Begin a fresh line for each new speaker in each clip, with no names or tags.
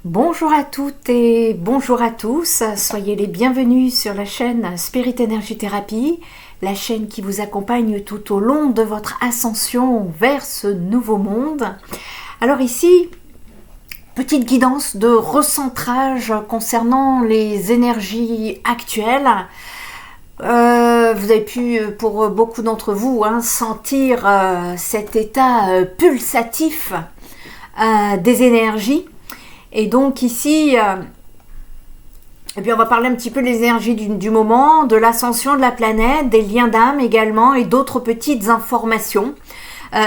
Bonjour à toutes et bonjour à tous, soyez les bienvenus sur la chaîne Spirit Energy Therapy, la chaîne qui vous accompagne tout au long de votre ascension vers ce nouveau monde. Alors ici, petite guidance de recentrage concernant les énergies actuelles. Vous avez pu, pour beaucoup d'entre vous, sentir cet état pulsatif des énergies. Et donc ici, et puis on va parler un petit peu des énergies du moment, de l'ascension de la planète, des liens d'âme également et d'autres petites informations.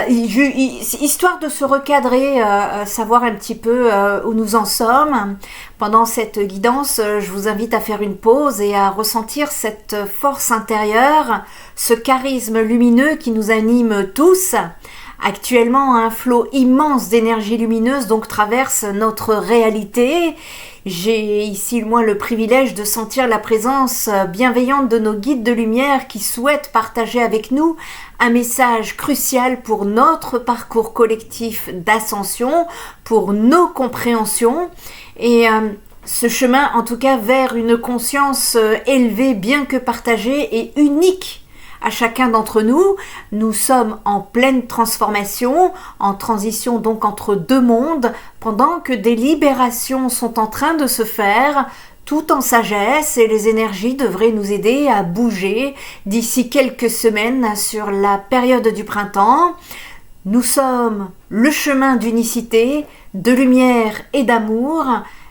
Histoire de se recadrer, savoir un petit peu où nous en sommes. Pendant cette guidance, je vous invite à faire une pause et à ressentir cette force intérieure, ce charisme lumineux qui nous anime tous. Actuellement, un flot immense d'énergie lumineuse donc traverse notre réalité. J'ai ici moi le privilège de sentir la présence bienveillante de nos guides de lumière qui souhaitent partager avec nous un message crucial pour notre parcours collectif d'ascension, pour nos compréhensions et ce chemin en tout cas vers une conscience élevée bien que partagée et unique. À chacun d'entre nous, nous sommes en pleine transformation, en transition donc entre deux mondes, pendant que des libérations sont en train de se faire, tout en sagesse, et les énergies devraient nous aider à bouger d'ici quelques semaines sur la période du printemps. Nous sommes le chemin d'unicité, de lumière et d'amour.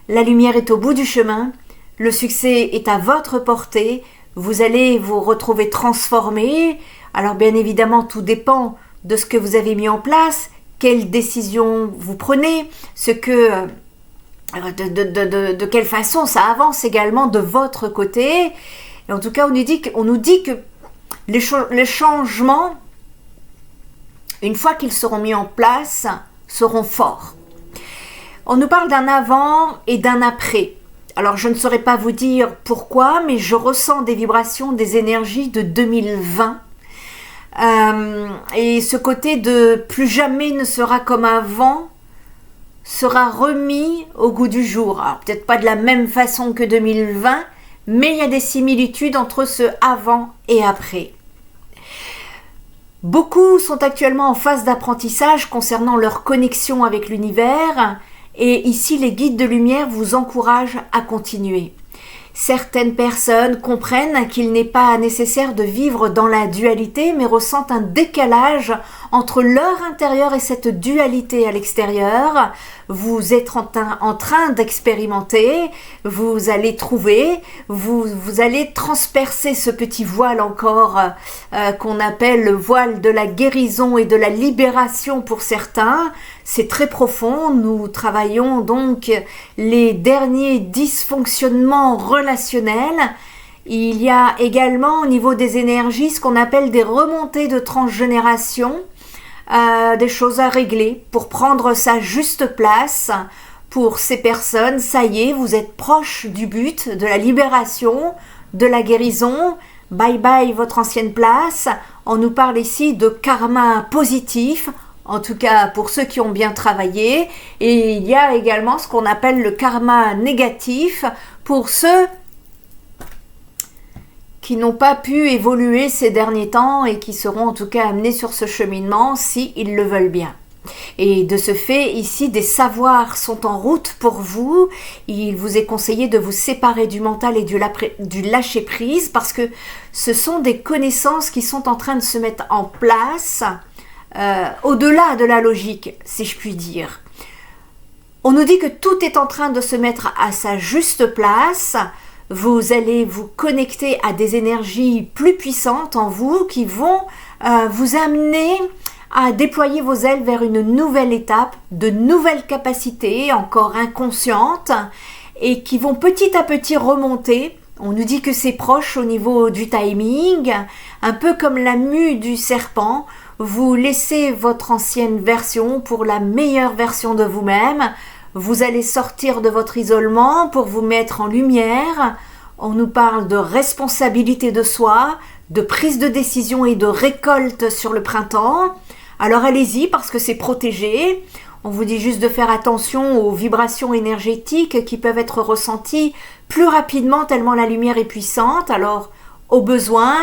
La lumière est au bout du chemin, le succès est à votre portée. Vous allez vous retrouver transformé. Alors bien évidemment, tout dépend de ce que vous avez mis en place, quelles décisions vous prenez, de quelle façon ça avance également de votre côté. Et en tout cas, on nous dit que les changements, une fois qu'ils seront mis en place, seront forts. On nous parle d'un avant et d'un après. Alors, je ne saurais pas vous dire pourquoi, mais je ressens des vibrations, des énergies de 2020. Et ce côté de plus jamais ne sera comme avant sera remis au goût du jour. Alors, peut-être pas de la même façon que 2020, mais il y a des similitudes entre ce avant et après. Beaucoup sont actuellement en phase d'apprentissage concernant leur connexion avec l'univers. Et ici, les guides de lumière vous encouragent à continuer. Certaines personnes comprennent qu'il n'est pas nécessaire de vivre dans la dualité, mais ressentent un décalage entre leur intérieur et cette dualité à l'extérieur. Vous êtes en train d'expérimenter, vous allez trouver, vous allez transpercer ce petit voile encore qu'on appelle le voile de la guérison et de la libération pour certains. C'est très profond, nous travaillons donc les derniers dysfonctionnements relationnels. Il y a également au niveau des énergies ce qu'on appelle des remontées de transgénération, des choses à régler pour prendre sa juste place pour ces personnes. Ça y est, vous êtes proche du but, de la libération, de la guérison. Bye bye votre ancienne place. On nous parle ici de karma positif, en tout cas pour ceux qui ont bien travaillé. Et il y a également ce qu'on appelle le karma négatif pour ceux qui n'ont pas pu évoluer ces derniers temps et qui seront en tout cas amenés sur ce cheminement s'ils le veulent bien. Et de ce fait, ici, des savoirs sont en route pour vous. Il vous est conseillé de vous séparer du mental et du lâcher-prise parce que ce sont des connaissances qui sont en train de se mettre en place au-delà de la logique, si je puis dire. On nous dit que tout est en train de se mettre à sa juste place. Vous allez vous connecter à des énergies plus puissantes en vous qui vont vous amener à déployer vos ailes vers une nouvelle étape, de nouvelles capacités encore inconscientes et qui vont petit à petit remonter. On nous dit que c'est proche au niveau du timing, un peu comme la mue du serpent. Vous laissez votre ancienne version pour la meilleure version de vous-même. Vous allez sortir de votre isolement pour vous mettre en lumière. On nous parle de responsabilité de soi, de prise de décision et de récolte sur le printemps. Alors allez-y parce que c'est protégé. On vous dit juste de faire attention aux vibrations énergétiques qui peuvent être ressenties plus rapidement tellement la lumière est puissante. Alors au besoin,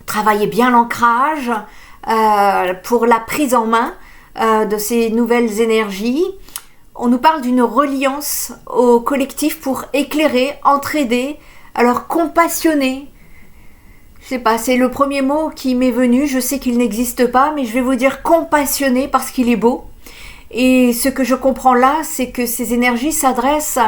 travaillez bien l'ancrage pour la prise en main de ces nouvelles énergies. On nous parle d'une reliance au collectif pour éclairer, entraider, alors compassionner. Je sais pas, c'est le premier mot qui m'est venu, je sais qu'il n'existe pas, mais je vais vous dire compassionner parce qu'il est beau. Et ce que je comprends là, c'est que ces énergies s'adressent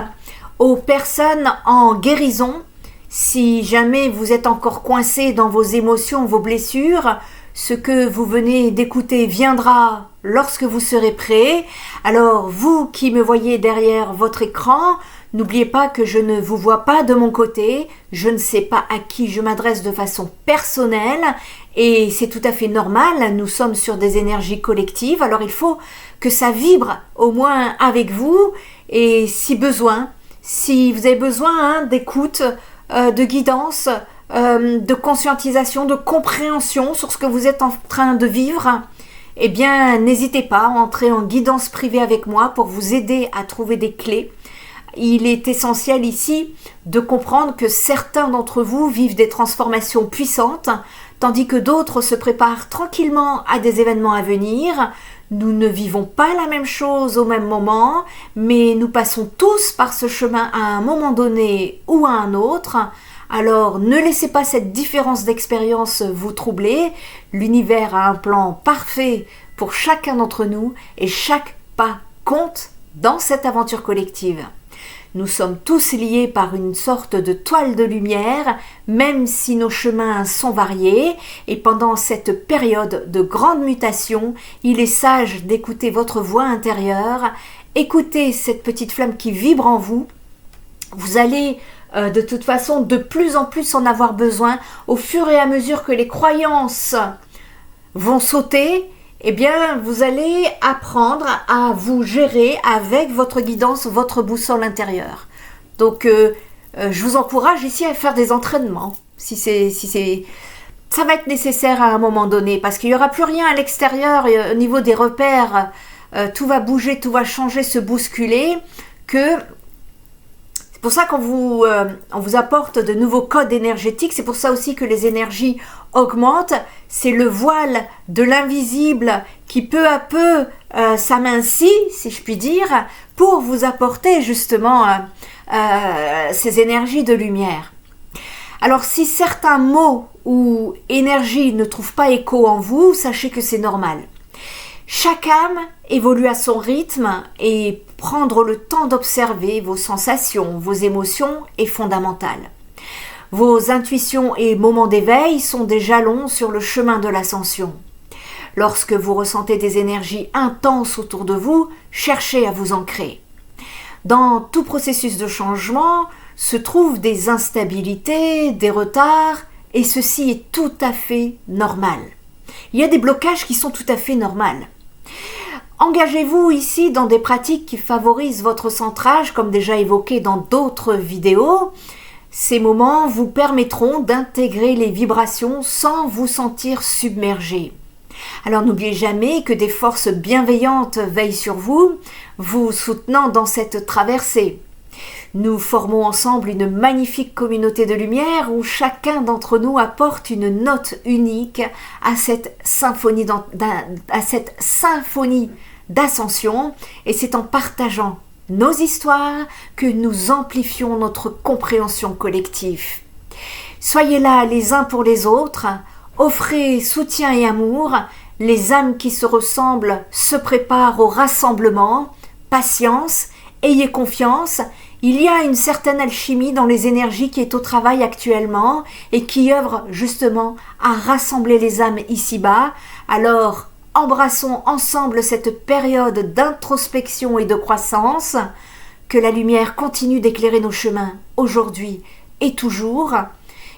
aux personnes en guérison. Si jamais vous êtes encore coincé dans vos émotions, vos blessures, ce que vous venez d'écouter viendra lorsque vous serez prêt. Alors vous qui me voyez derrière votre écran, n'oubliez pas que je ne vous vois pas de mon côté, je ne sais pas à qui je m'adresse de façon personnelle et c'est tout à fait normal, nous sommes sur des énergies collectives, alors il faut que ça vibre au moins avec vous et si besoin, si vous avez besoin d'écoute, de guidance, de conscientisation, de compréhension sur ce que vous êtes en train de vivre, eh bien n'hésitez pas à entrer en guidance privée avec moi pour vous aider à trouver des clés. Il est essentiel ici de comprendre que certains d'entre vous vivent des transformations puissantes, tandis que d'autres se préparent tranquillement à des événements à venir. Nous ne vivons pas la même chose au même moment, mais nous passons tous par ce chemin à un moment donné ou à un autre. Alors ne laissez pas cette différence d'expérience vous troubler. L'univers a un plan parfait pour chacun d'entre nous et chaque pas compte dans cette aventure collective. Nous sommes tous liés par une sorte de toile de lumière, même si nos chemins sont variés, et pendant cette période de grande mutation, il est sage d'écouter votre voix intérieure, écoutez cette petite flamme qui vibre en vous. Vous allez de toute façon de plus en plus en avoir besoin au fur et à mesure que les croyances vont sauter. Eh bien, vous allez apprendre à vous gérer avec votre guidance, votre boussole intérieure. Donc, je vous encourage ici à faire des entraînements, ça va être nécessaire à un moment donné, parce qu'il n'y aura plus rien à l'extérieur, au niveau des repères, tout va bouger, tout va changer, se bousculer, c'est pour ça qu'on vous apporte de nouveaux codes énergétiques, c'est pour ça aussi que les énergies augmentent, c'est le voile de l'invisible qui peu à peu s'amincit, si je puis dire, pour vous apporter justement ces énergies de lumière. Alors si certains mots ou énergies ne trouvent pas écho en vous, sachez que c'est normal. Chaque âme évolue à son rythme et prendre le temps d'observer vos sensations, vos émotions est fondamental. Vos intuitions et moments d'éveil sont des jalons sur le chemin de l'ascension. Lorsque vous ressentez des énergies intenses autour de vous, cherchez à vous ancrer. Dans tout processus de changement se trouvent des instabilités, des retards, et ceci est tout à fait normal. Il y a des blocages qui sont tout à fait normaux. Engagez-vous ici dans des pratiques qui favorisent votre centrage, comme déjà évoqué dans d'autres vidéos. Ces moments vous permettront d'intégrer les vibrations sans vous sentir submergé. Alors n'oubliez jamais que des forces bienveillantes veillent sur vous, vous soutenant dans cette traversée. Nous formons ensemble une magnifique communauté de lumière où chacun d'entre nous apporte une note unique à cette symphonie d'ascension, et c'est en partageant nos histoires que nous amplifions notre compréhension collective. Soyez là les uns pour les autres, offrez soutien et amour, les âmes qui se ressemblent se préparent au rassemblement, patience, ayez confiance, il y a une certaine alchimie dans les énergies qui est au travail actuellement et qui œuvre justement à rassembler les âmes ici-bas, alors embrassons ensemble cette période d'introspection et de croissance, que la lumière continue d'éclairer nos chemins aujourd'hui et toujours.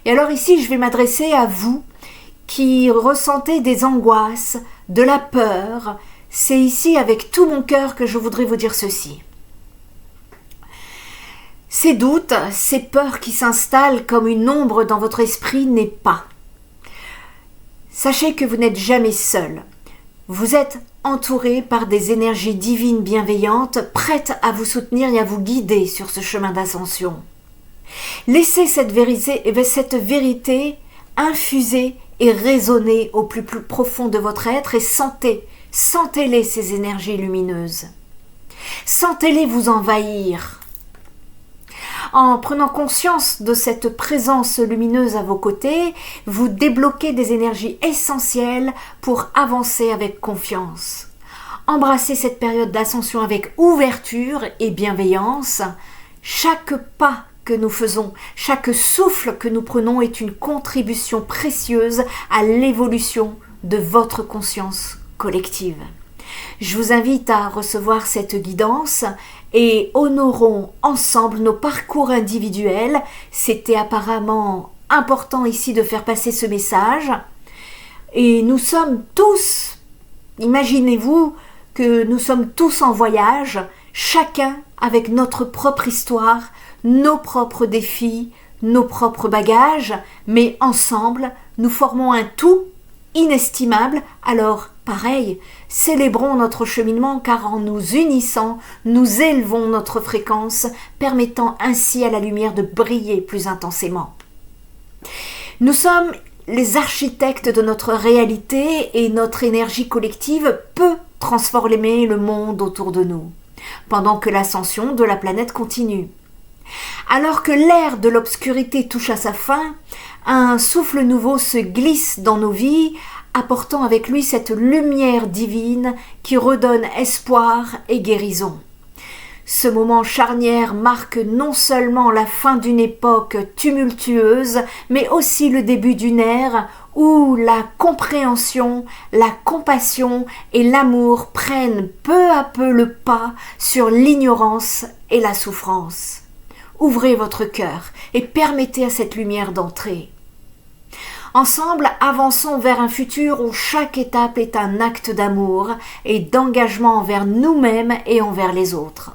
Et alors ici, je vais m'adresser à vous qui ressentez des angoisses, de la peur. C'est ici avec tout mon cœur que je voudrais vous dire ceci. Ces doutes, ces peurs qui s'installent comme une ombre dans votre esprit n'est pas. Sachez que vous n'êtes jamais seul. Vous êtes entouré par des énergies divines bienveillantes, prêtes à vous soutenir et à vous guider sur ce chemin d'ascension. Laissez cette vérité infuser et résonner au plus profond de votre être et sentez-les ces énergies lumineuses. Sentez-les vous envahir. En prenant conscience de cette présence lumineuse à vos côtés, vous débloquez des énergies essentielles pour avancer avec confiance. Embrassez cette période d'ascension avec ouverture et bienveillance. Chaque pas que nous faisons, chaque souffle que nous prenons est une contribution précieuse à l'évolution de votre conscience collective. Je vous invite à recevoir cette guidance et honorons ensemble nos parcours individuels. C'était apparemment important ici de faire passer ce message. Et nous sommes tous, imaginez-vous que nous sommes tous en voyage, chacun avec notre propre histoire, nos propres défis, nos propres bagages, mais ensemble, nous formons un tout inestimable. Alors, pareil, célébrons notre cheminement car en nous unissant, nous élevons notre fréquence, permettant ainsi à la lumière de briller plus intensément. Nous sommes les architectes de notre réalité et notre énergie collective peut transformer le monde autour de nous, pendant que l'ascension de la planète continue. Alors que l'ère de l'obscurité touche à sa fin, un souffle nouveau se glisse dans nos vies, apportant avec lui cette lumière divine qui redonne espoir et guérison. Ce moment charnière marque non seulement la fin d'une époque tumultueuse, mais aussi le début d'une ère où la compréhension, la compassion et l'amour prennent peu à peu le pas sur l'ignorance et la souffrance. Ouvrez votre cœur et permettez à cette lumière d'entrer. Ensemble, avançons vers un futur où chaque étape est un acte d'amour et d'engagement envers nous-mêmes et envers les autres.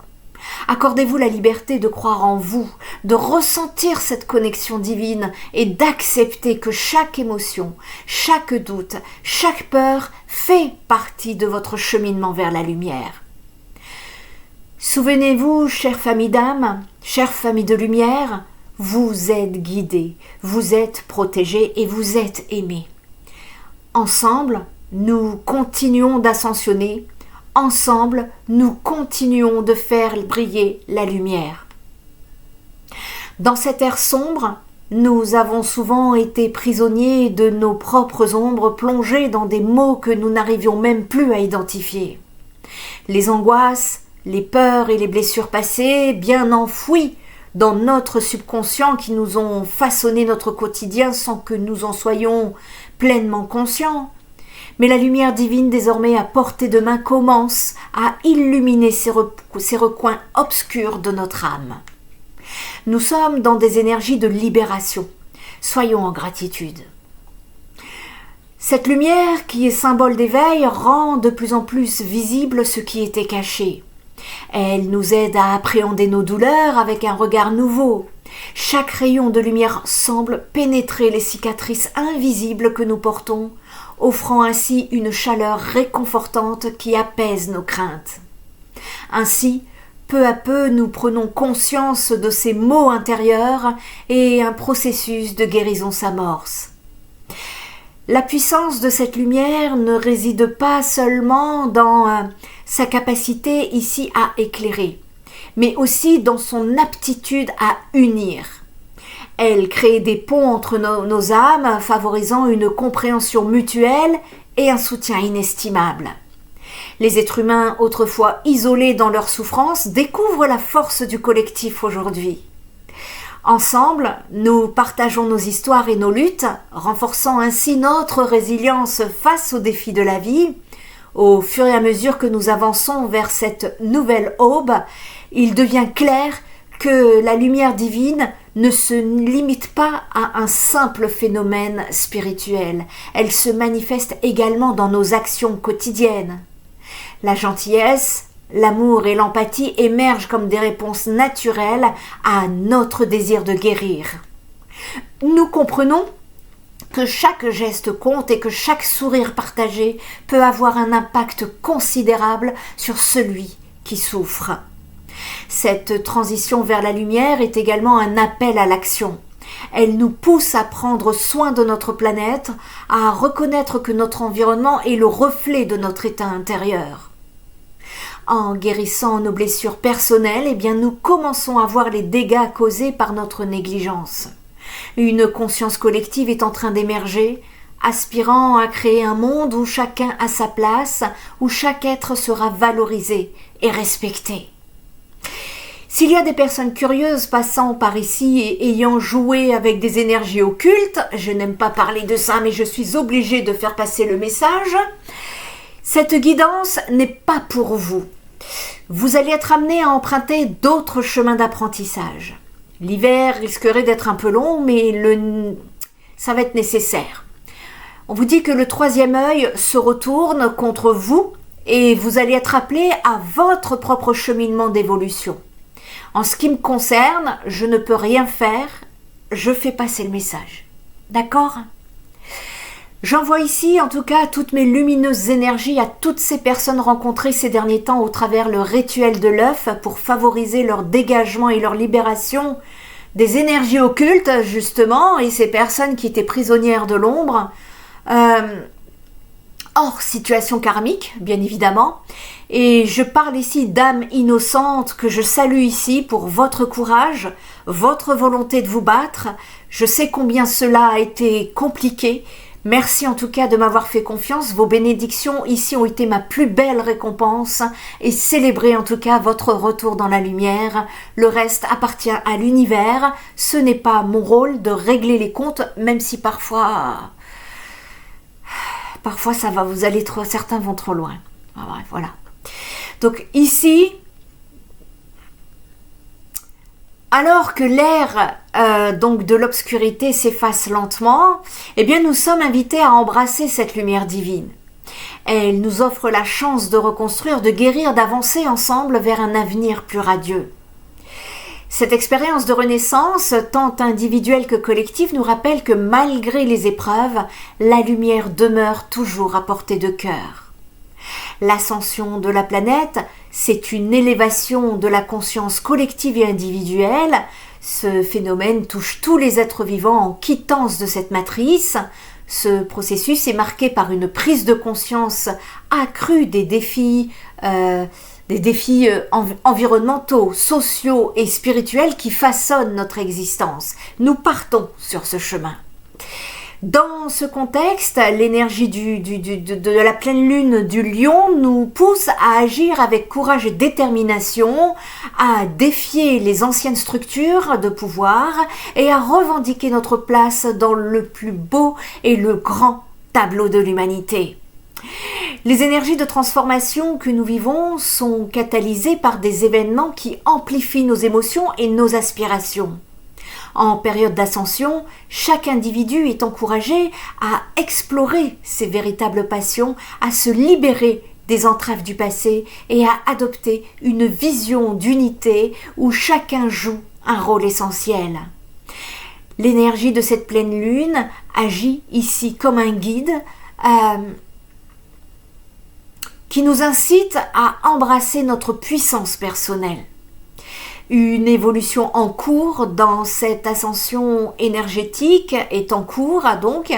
Accordez-vous la liberté de croire en vous, de ressentir cette connexion divine et d'accepter que chaque émotion, chaque doute, chaque peur fait partie de votre cheminement vers la lumière. Souvenez-vous, chère famille d'âme, chère famille de lumière, vous êtes guidés, vous êtes protégés et vous êtes aimés. Ensemble, nous continuons d'ascensionner. Ensemble, nous continuons de faire briller la lumière. Dans cette ère sombre, nous avons souvent été prisonniers de nos propres ombres, plongés dans des maux que nous n'arrivions même plus à identifier. Les angoisses, les peurs et les blessures passées, bien enfouies dans notre subconscient qui nous ont façonné notre quotidien sans que nous en soyons pleinement conscients. Mais la lumière divine désormais à portée de main commence à illuminer ces recoins obscurs de notre âme. Nous sommes dans des énergies de libération. Soyons en gratitude. Cette lumière qui est symbole d'éveil rend de plus en plus visible ce qui était caché. Elle nous aide à appréhender nos douleurs avec un regard nouveau. Chaque rayon de lumière semble pénétrer les cicatrices invisibles que nous portons, offrant ainsi une chaleur réconfortante qui apaise nos craintes. Ainsi, peu à peu, nous prenons conscience de ces maux intérieurs et un processus de guérison s'amorce. La puissance de cette lumière ne réside pas seulement dans sa capacité ici à éclairer, mais aussi dans son aptitude à unir. Elle crée des ponts entre nos âmes, favorisant une compréhension mutuelle et un soutien inestimable. Les êtres humains, autrefois isolés dans leur souffrance, découvrent la force du collectif aujourd'hui. Ensemble, nous partageons nos histoires et nos luttes, renforçant ainsi notre résilience face aux défis de la vie. Au fur et à mesure que nous avançons vers cette nouvelle aube, il devient clair que la lumière divine ne se limite pas à un simple phénomène spirituel. Elle se manifeste également dans nos actions quotidiennes. La gentillesse, l'amour et l'empathie émergent comme des réponses naturelles à notre désir de guérir. Nous comprenons que chaque geste compte et que chaque sourire partagé peut avoir un impact considérable sur celui qui souffre. Cette transition vers la lumière est également un appel à l'action. Elle nous pousse à prendre soin de notre planète, à reconnaître que notre environnement est le reflet de notre état intérieur. En guérissant nos blessures personnelles, nous commençons à voir les dégâts causés par notre négligence. Une conscience collective est en train d'émerger, aspirant à créer un monde où chacun a sa place, où chaque être sera valorisé et respecté. S'il y a des personnes curieuses passant par ici et ayant joué avec des énergies occultes, je n'aime pas parler de ça, mais je suis obligée de faire passer le message, cette guidance n'est pas pour vous. Vous allez être amené à emprunter d'autres chemins d'apprentissage. L'hiver risquerait d'être un peu long, mais ça va être nécessaire. On vous dit que le troisième œil se retourne contre vous et vous allez être appelé à votre propre cheminement d'évolution. En ce qui me concerne, je ne peux rien faire, je fais passer le message. D'accord ? J'envoie ici, en tout cas, toutes mes lumineuses énergies à toutes ces personnes rencontrées ces derniers temps au travers le rituel de l'œuf pour favoriser leur dégagement et leur libération des énergies occultes, justement, et ces personnes qui étaient prisonnières de l'ombre, hors situation karmique, bien évidemment. Et je parle ici d'âmes innocentes que je salue ici pour votre courage, votre volonté de vous battre. Je sais combien cela a été compliqué. Merci en tout cas de m'avoir fait confiance. Vos bénédictions ici ont été ma plus belle récompense et célébrez en tout cas votre retour dans la lumière. Le reste appartient à l'univers. Ce n'est pas mon rôle de régler les comptes, même si parfois ça va, certains vont trop loin. Voilà. Donc ici, alors que l'air de l'obscurité s'efface lentement, nous sommes invités à embrasser cette lumière divine. Elle nous offre la chance de reconstruire, de guérir, d'avancer ensemble vers un avenir plus radieux. Cette expérience de renaissance, tant individuelle que collective, nous rappelle que malgré les épreuves, la lumière demeure toujours à portée de cœur. L'ascension de la planète, c'est une élévation de la conscience collective et individuelle. Ce phénomène touche tous les êtres vivants en quittance de cette matrice. Ce processus est marqué par une prise de conscience accrue des défis environnementaux, sociaux et spirituels qui façonnent notre existence. Nous partons sur ce chemin. Dans ce contexte, l'énergie de la pleine lune du lion nous pousse à agir avec courage et détermination, à défier les anciennes structures de pouvoir et à revendiquer notre place dans le plus beau et le grand tableau de l'humanité. Les énergies de transformation que nous vivons sont catalysées par des événements qui amplifient nos émotions et nos aspirations. En période d'ascension, chaque individu est encouragé à explorer ses véritables passions, à se libérer des entraves du passé et à adopter une vision d'unité où chacun joue un rôle essentiel. L'énergie de cette pleine lune agit ici comme un guide qui nous incite à embrasser notre puissance personnelle. Une évolution en cours dans cette ascension énergétique est en cours donc,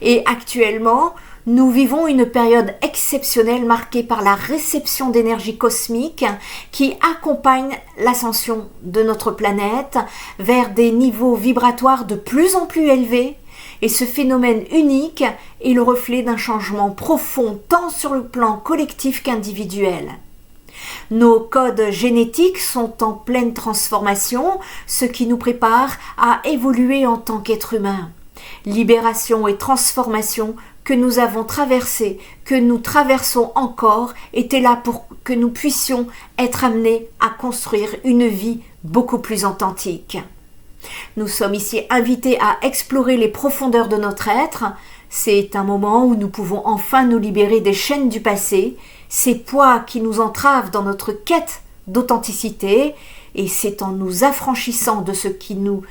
et actuellement nous vivons une période exceptionnelle marquée par la réception d'énergie cosmique qui accompagne l'ascension de notre planète vers des niveaux vibratoires de plus en plus élevés. Et ce phénomène unique est le reflet d'un changement profond tant sur le plan collectif qu'individuel. Nos codes génétiques sont en pleine transformation, ce qui nous prépare à évoluer en tant qu'être humain. Libération et transformation que nous avons traversées, que nous traversons encore, étaient là pour que nous puissions être amenés à construire une vie beaucoup plus authentique. Nous sommes ici invités à explorer les profondeurs de notre être. C'est un moment où nous pouvons enfin nous libérer des chaînes du passé, ces poids qui nous entravent dans notre quête d'authenticité, et c'est en nous affranchissant de ce qui nous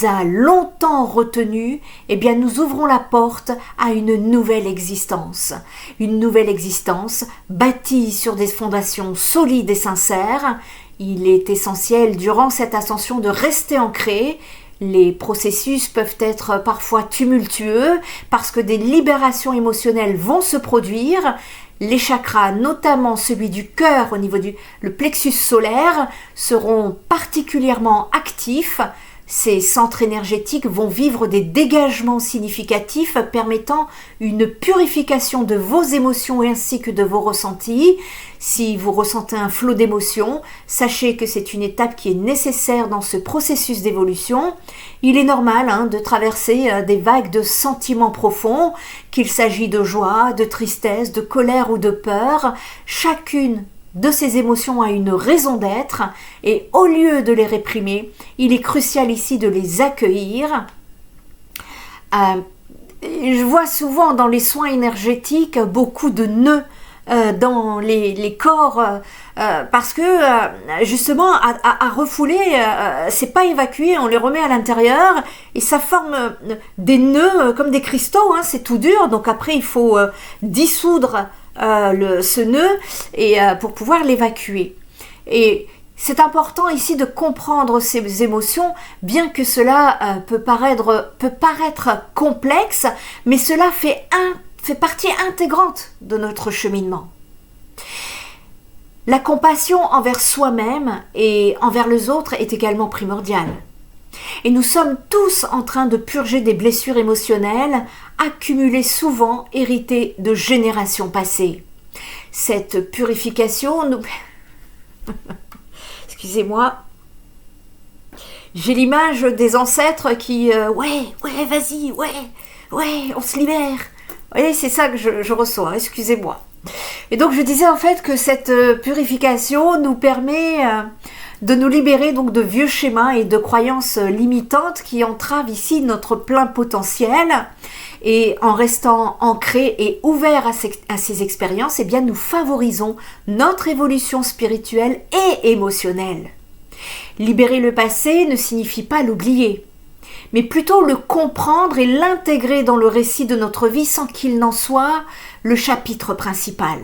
a longtemps retenues, eh bien nous ouvrons la porte à une nouvelle existence. Une nouvelle existence bâtie sur des fondations solides et sincères. Il est essentiel durant cette ascension de rester ancré. Les processus peuvent être parfois tumultueux parce que des libérations émotionnelles vont se produire. Les chakras, notamment celui du cœur au niveau le plexus solaire, seront particulièrement actifs. Ces centres énergétiques vont vivre des dégagements significatifs permettant une purification de vos émotions ainsi que de vos ressentis. Si vous ressentez un flot d'émotions, sachez que c'est une étape qui est nécessaire dans ce processus d'évolution. Il est normal de traverser des vagues de sentiments profonds, qu'il s'agit de joie, de tristesse, de colère ou de peur. Chacune de ces émotions a une raison d'être et au lieu de les réprimer, il est crucial ici de les accueillir. Je vois souvent dans les soins énergétiques beaucoup de nœuds dans les corps parce que justement à refouler c'est pas évacué, on les remet à l'intérieur et ça forme des nœuds comme des cristaux, c'est tout dur, donc après il faut dissoudre ce nœud et pour pouvoir l'évacuer. Et c'est important ici de comprendre ces émotions, bien que cela peut paraître complexe, mais cela fait partie intégrante de notre cheminement. La compassion envers soi-même et envers les autres est également primordiale. Et nous sommes tous en train de purger des blessures émotionnelles accumulées souvent héritées de générations passées. Cette purification nous... Excusez-moi. J'ai l'image des ancêtres qui... ouais, vas-y, ouais, on se libère. Vous voyez, c'est ça que je reçois, excusez-moi. Et donc je disais en fait que cette purification nous permet de nous libérer donc de vieux schémas et de croyances limitantes qui entravent ici notre plein potentiel. Et en restant ancrés et ouverts à ces expériences, eh bien nous favorisons notre évolution spirituelle et émotionnelle. Libérer le passé ne signifie pas l'oublier, mais plutôt le comprendre et l'intégrer dans le récit de notre vie sans qu'il n'en soit le chapitre principal.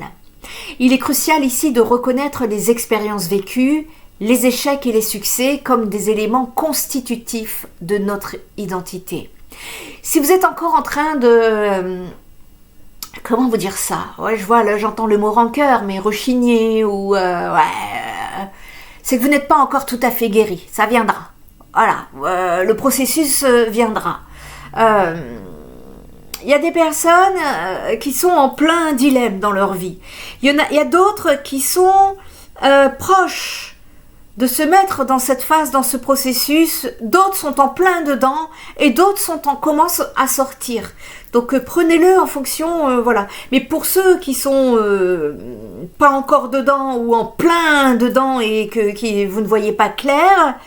Il est crucial ici de reconnaître les expériences vécues, les échecs et les succès comme des éléments constitutifs de notre identité. Si vous êtes encore en train de... comment vous dire ça? Ouais, je vois, là j'entends le mot rancœur, mais rechigner ou... c'est que vous n'êtes pas encore tout à fait guéri, ça viendra. Voilà, le processus viendra. Il y a des personnes qui sont en plein dilemme dans leur vie. Il y a d'autres qui sont proches de se mettre dans cette phase, dans ce processus. D'autres sont en plein dedans et d'autres commencent à sortir. Donc prenez-le en fonction, voilà. Mais pour ceux qui sont pas encore dedans ou en plein dedans et que vous ne voyez pas clair,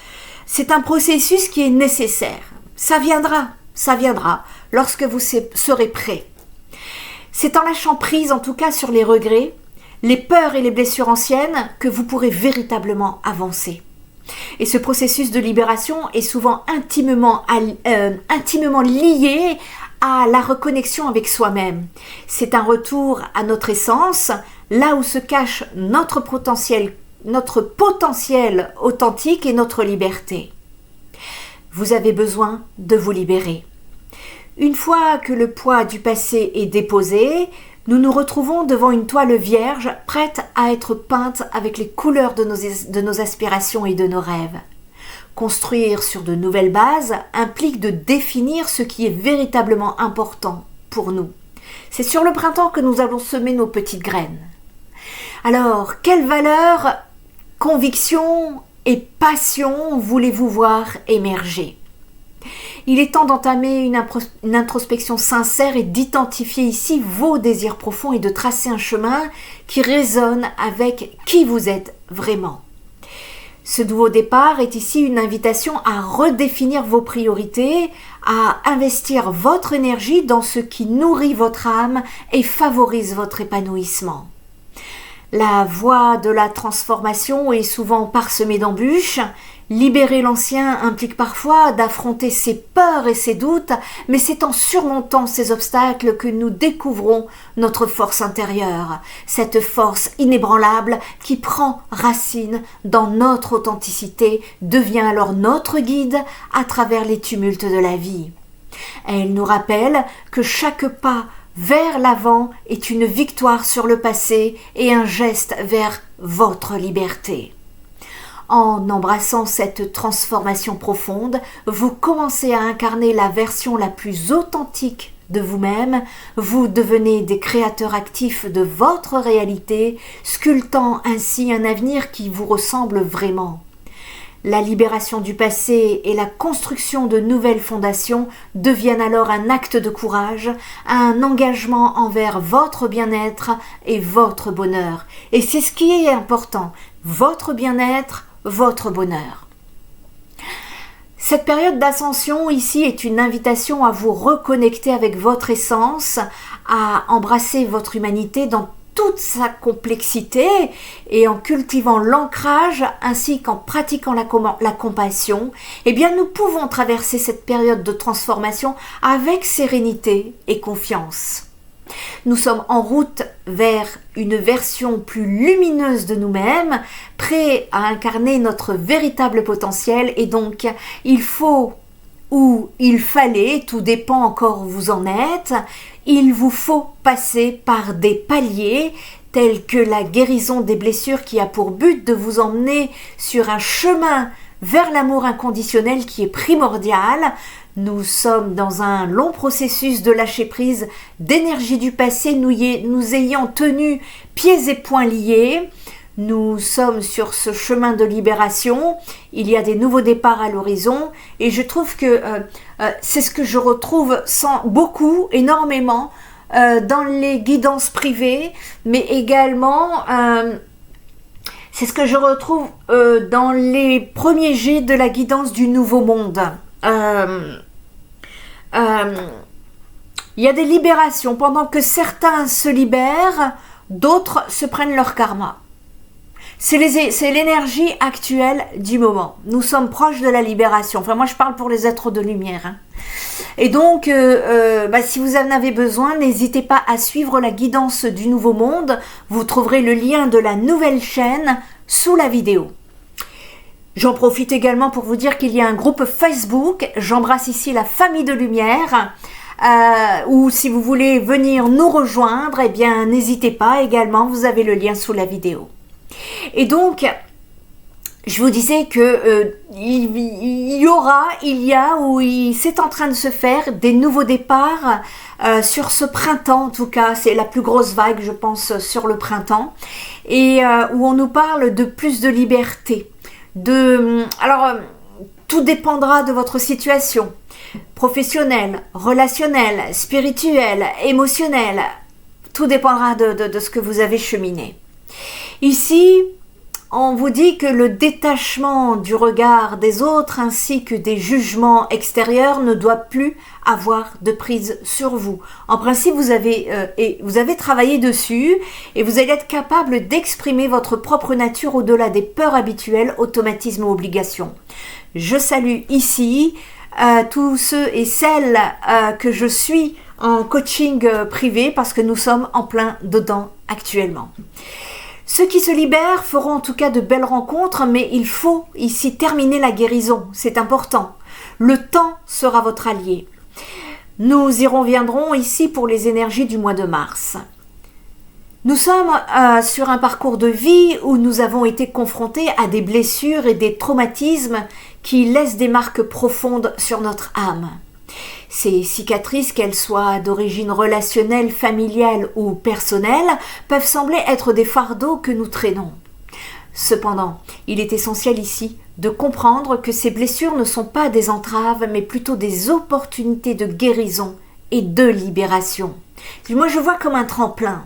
c'est un processus qui est nécessaire. Ça viendra lorsque vous serez prêt. C'est en lâchant prise, en tout cas sur les regrets, les peurs et les blessures anciennes, que vous pourrez véritablement avancer. Et ce processus de libération est souvent intimement lié à la reconnexion avec soi-même. C'est un retour à notre essence, là où se cache notre potentiel authentique et notre liberté. Vous avez besoin de vous libérer. Une fois que le poids du passé est déposé, nous nous retrouvons devant une toile vierge prête à être peinte avec les couleurs de nos aspirations et de nos rêves. Construire sur de nouvelles bases implique de définir ce qui est véritablement important pour nous. C'est sur le printemps que nous allons semer nos petites graines. Alors, quelles valeurs, convictions et passions voulez-vous voir émerger ? Il est temps d'entamer une introspection sincère et d'identifier ici vos désirs profonds et de tracer un chemin qui résonne avec qui vous êtes vraiment. Ce nouveau départ est ici une invitation à redéfinir vos priorités, à investir votre énergie dans ce qui nourrit votre âme et favorise votre épanouissement. La voie de la transformation est souvent parsemée d'embûches. Libérer l'ancien implique parfois d'affronter ses peurs et ses doutes, mais c'est en surmontant ces obstacles que nous découvrons notre force intérieure, cette force inébranlable qui prend racine dans notre authenticité, devient alors notre guide à travers les tumultes de la vie. Elle nous rappelle que chaque pas vers l'avant est une victoire sur le passé et un geste vers votre liberté. En embrassant cette transformation profonde, vous commencez à incarner la version la plus authentique de vous-même, vous devenez des créateurs actifs de votre réalité, sculptant ainsi un avenir qui vous ressemble vraiment. La libération du passé et la construction de nouvelles fondations deviennent alors un acte de courage, un engagement envers votre bien-être et votre bonheur. Et c'est ce qui est important, votre bien-être, votre bonheur. Cette période d'ascension ici est une invitation à vous reconnecter avec votre essence, à embrasser votre humanité dans toute sa complexité et en cultivant l'ancrage ainsi qu'en pratiquant la compassion, eh bien nous pouvons traverser cette période de transformation avec sérénité et confiance. Nous sommes en route vers une version plus lumineuse de nous-mêmes, prêts à incarner notre véritable potentiel et donc il faut ou il fallait, tout dépend encore où vous en êtes, il vous faut passer par des paliers tels que la guérison des blessures qui a pour but de vous emmener sur un chemin vers l'amour inconditionnel qui est primordial. Nous sommes dans un long processus de lâcher prise d'énergie du passé, nous ayant tenu pieds et poings liés. Nous sommes sur ce chemin de libération, il y a des nouveaux départs à l'horizon et je trouve que c'est ce que je retrouve énormément dans les guidances privées, mais également c'est ce que je retrouve dans les premiers jets de la guidance du Nouveau Monde. Il y a des libérations, pendant que certains se libèrent, d'autres se prennent leur karma. C'est l'énergie actuelle du moment. Nous sommes proches de la libération. Enfin, moi, je parle pour les êtres de lumière. Hein. Et donc, si vous en avez besoin, n'hésitez pas à suivre la guidance du Nouveau Monde. Vous trouverez le lien de la nouvelle chaîne sous la vidéo. J'en profite également pour vous dire qu'il y a un groupe Facebook. J'embrasse ici la famille de lumière. Ou si vous voulez venir nous rejoindre, eh bien, n'hésitez pas également. Vous avez le lien sous la vidéo. Et donc, je vous disais que c'est en train de se faire des nouveaux départs sur ce printemps en tout cas, c'est la plus grosse vague je pense sur le printemps, et où on nous parle de plus de liberté. Tout dépendra de votre situation professionnelle, relationnelle, spirituelle, émotionnelle, tout dépendra de ce que vous avez cheminé. Ici, on vous dit que le détachement du regard des autres ainsi que des jugements extérieurs ne doit plus avoir de prise sur vous. En principe, vous avez travaillé dessus et vous allez être capable d'exprimer votre propre nature au-delà des peurs habituelles, automatismes ou obligations. Je salue ici tous ceux et celles que je suis en coaching privé parce que nous sommes en plein dedans actuellement. Ceux qui se libèrent feront en tout cas de belles rencontres, mais il faut ici terminer la guérison, c'est important. Le temps sera votre allié. Nous viendrons ici pour les énergies du mois de mars. Nous sommes sur un parcours de vie où nous avons été confrontés à des blessures et des traumatismes qui laissent des marques profondes sur notre âme. Ces cicatrices, qu'elles soient d'origine relationnelle, familiale ou personnelle, peuvent sembler être des fardeaux que nous traînons. Cependant, il est essentiel ici de comprendre que ces blessures ne sont pas des entraves, mais plutôt des opportunités de guérison et de libération. Moi, je vois comme un tremplin.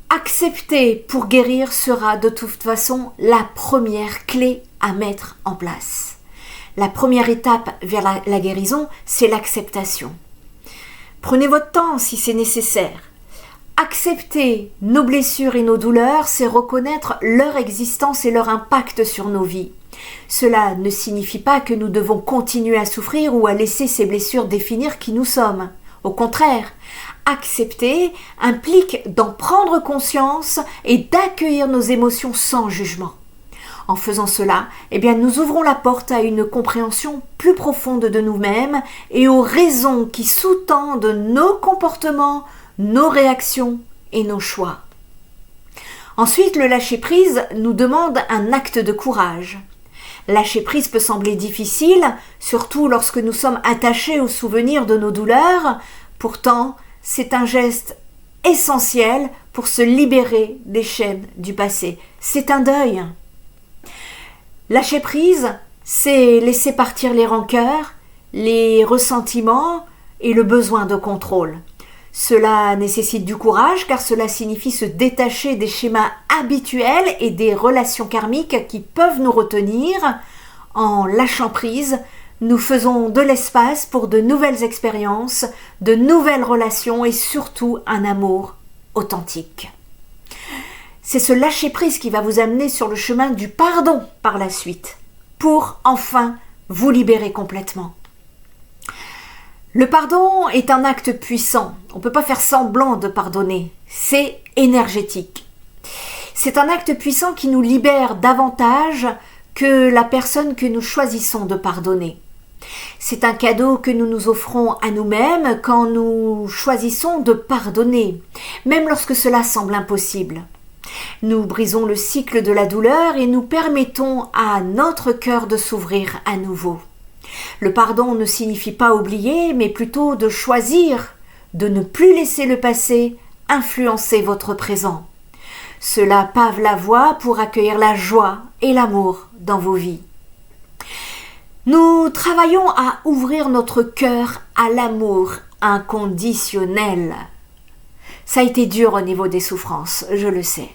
Accepter pour guérir sera de toute façon la première clé à mettre en place. La première étape vers la guérison, c'est l'acceptation. Prenez votre temps si c'est nécessaire. Accepter nos blessures et nos douleurs, c'est reconnaître leur existence et leur impact sur nos vies. Cela ne signifie pas que nous devons continuer à souffrir ou à laisser ces blessures définir qui nous sommes. Au contraire, accepter implique d'en prendre conscience et d'accueillir nos émotions sans jugement. En faisant cela, nous ouvrons la porte à une compréhension plus profonde de nous-mêmes et aux raisons qui sous-tendent nos comportements, nos réactions et nos choix. Ensuite, le lâcher-prise nous demande un acte de courage. Lâcher-prise peut sembler difficile, surtout lorsque nous sommes attachés aux souvenirs de nos douleurs. Pourtant, c'est un geste essentiel pour se libérer des chaînes du passé. C'est un deuil. Lâcher-prise, c'est laisser partir les rancœurs, les ressentiments et le besoin de contrôle. Cela nécessite du courage car cela signifie se détacher des schémas habituels et des relations karmiques qui peuvent nous retenir. En lâchant prise, nous faisons de l'espace pour de nouvelles expériences, de nouvelles relations et surtout un amour authentique. C'est ce lâcher-prise qui va vous amener sur le chemin du pardon par la suite, pour enfin vous libérer complètement. Le pardon est un acte puissant. On ne peut pas faire semblant de pardonner. C'est énergétique. C'est un acte puissant qui nous libère davantage que la personne que nous choisissons de pardonner. C'est un cadeau que nous nous offrons à nous-mêmes quand nous choisissons de pardonner, même lorsque cela semble impossible. Nous brisons le cycle de la douleur et nous permettons à notre cœur de s'ouvrir à nouveau. Le pardon ne signifie pas oublier, mais plutôt de choisir, de ne plus laisser le passé influencer votre présent. Cela pave la voie pour accueillir la joie et l'amour dans vos vies. Nous travaillons à ouvrir notre cœur à l'amour inconditionnel. Ça a été dur au niveau des souffrances, je le sais.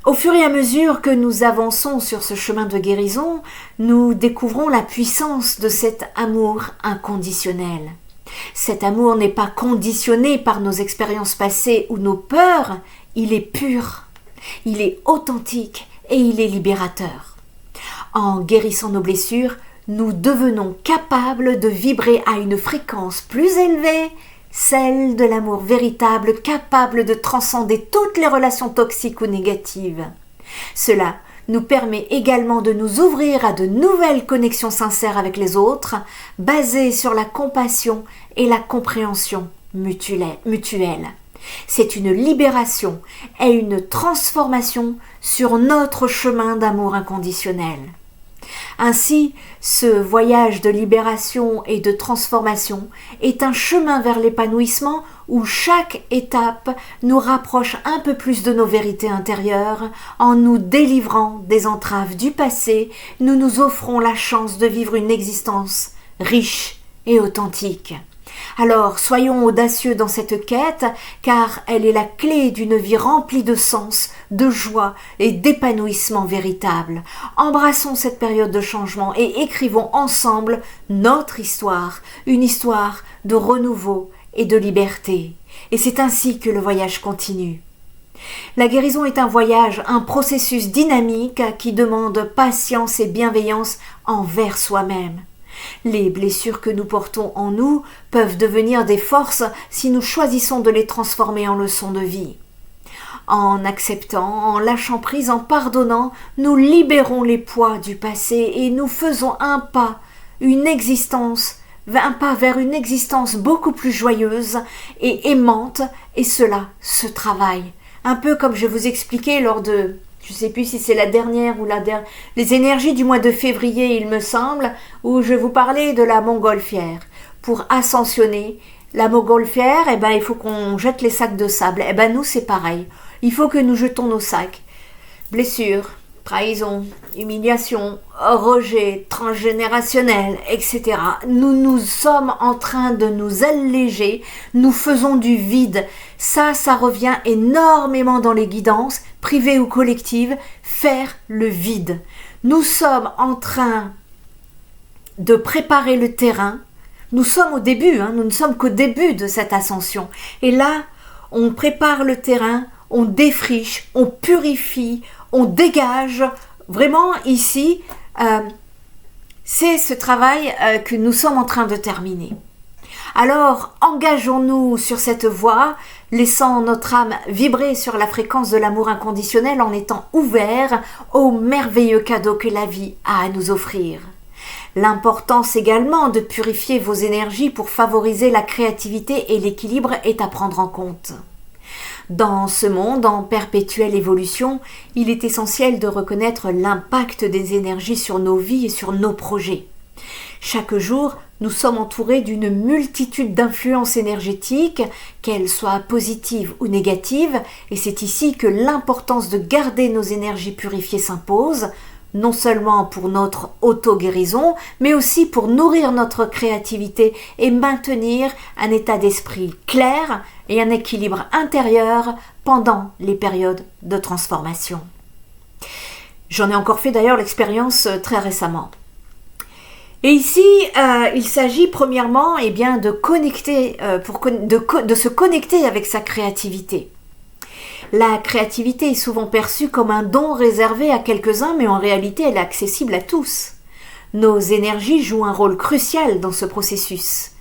Au fur et à mesure que nous avançons sur ce chemin de guérison, nous découvrons la puissance de cet amour inconditionnel. Cet amour n'est pas conditionné par nos expériences passées ou nos peurs, il est pur, il est authentique et il est libérateur. En guérissant nos blessures, nous devenons capables de vibrer à une fréquence plus élevée, celle de l'amour véritable, capable de transcender toutes les relations toxiques ou négatives. Cela nous permet également de nous ouvrir à de nouvelles connexions sincères avec les autres, basées sur la compassion et la compréhension mutuelle. C'est une libération et une transformation sur notre chemin d'amour inconditionnel. Ainsi, ce voyage de libération et de transformation est un chemin vers l'épanouissement où chaque étape nous rapproche un peu plus de nos vérités intérieures. En nous délivrant des entraves du passé, nous nous offrons la chance de vivre une existence riche et authentique. Alors, soyons audacieux dans cette quête, car elle est la clé d'une vie remplie de sens, de joie et d'épanouissement véritable. Embrassons cette période de changement et écrivons ensemble notre histoire, une histoire de renouveau et de liberté. Et c'est ainsi que le voyage continue. La guérison est un voyage, un processus dynamique qui demande patience et bienveillance envers soi-même. Les blessures que nous portons en nous peuvent devenir des forces si nous choisissons de les transformer en leçons de vie. En acceptant, en lâchant prise, en pardonnant, nous libérons les poids du passé et nous faisons un pas vers une existence beaucoup plus joyeuse et aimante, et cela se travaille. Un peu comme je vous expliquais lors de... Je ne sais plus si c'est la dernière ou les énergies du mois de février, il me semble, où je vous parlais de la montgolfière. Pour ascensionner, la montgolfière, il faut qu'on jette les sacs de sable. Nous, c'est pareil. Il faut que nous jetons nos sacs. Blessures, trahison, humiliation, rejet, transgénérationnel, etc. Nous sommes en train de nous alléger, nous faisons du vide. Ça revient énormément dans les guidances, privées ou collectives, faire le vide. Nous sommes en train de préparer le terrain. Nous sommes au début, nous ne sommes qu'au début de cette ascension. Et là, on prépare le terrain, on défriche, on purifie, on dégage. Vraiment ici, c'est ce travail que nous sommes en train de terminer. Alors, engageons-nous sur cette voie, laissant notre âme vibrer sur la fréquence de l'amour inconditionnel en étant ouverts aux merveilleux cadeaux que la vie a à nous offrir. L'importance également de purifier vos énergies pour favoriser la créativité et l'équilibre est à prendre en compte. Dans ce monde en perpétuelle évolution, il est essentiel de reconnaître l'impact des énergies sur nos vies et sur nos projets. Chaque jour, nous sommes entourés d'une multitude d'influences énergétiques, qu'elles soient positives ou négatives, et c'est ici que l'importance de garder nos énergies purifiées s'impose, non seulement pour notre auto-guérison, mais aussi pour nourrir notre créativité et maintenir un état d'esprit clair et un équilibre intérieur pendant les périodes de transformation. J'en ai encore fait d'ailleurs l'expérience très récemment. Et ici, il s'agit premièrement de connecter, de se connecter avec sa créativité. La créativité est souvent perçue comme un don réservé à quelques-uns, mais en réalité, elle est accessible à tous. Nos énergies jouent un rôle crucial dans ce processus.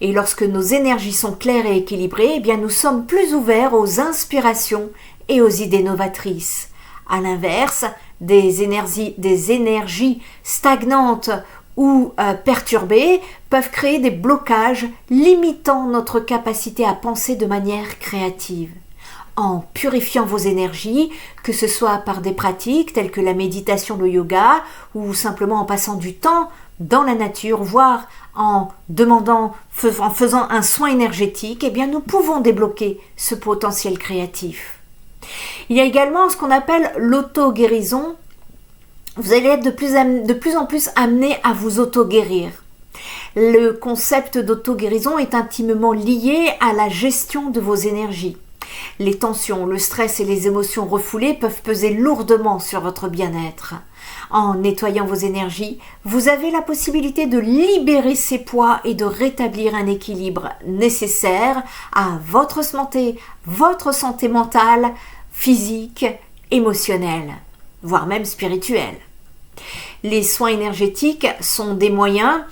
Et lorsque nos énergies sont claires et équilibrées, nous sommes plus ouverts aux inspirations et aux idées novatrices. À l'inverse, des énergies stagnantes ou perturbées peuvent créer des blocages limitant notre capacité à penser de manière créative. En purifiant vos énergies, que ce soit par des pratiques telles que la méditation, le yoga, ou simplement en passant du temps dans la nature, voire en faisant un soin énergétique, nous pouvons débloquer ce potentiel créatif. Il y a également ce qu'on appelle l'auto-guérison. Vous allez être de plus en plus amené à vous auto-guérir. Le concept d'auto-guérison est intimement lié à la gestion de vos énergies. Les tensions, le stress et les émotions refoulées peuvent peser lourdement sur votre bien-être. En nettoyant vos énergies, vous avez la possibilité de libérer ces poids et de rétablir un équilibre nécessaire à votre santé mentale, physique, émotionnelle, voire même spirituelle. Les soins énergétiques sont des moyens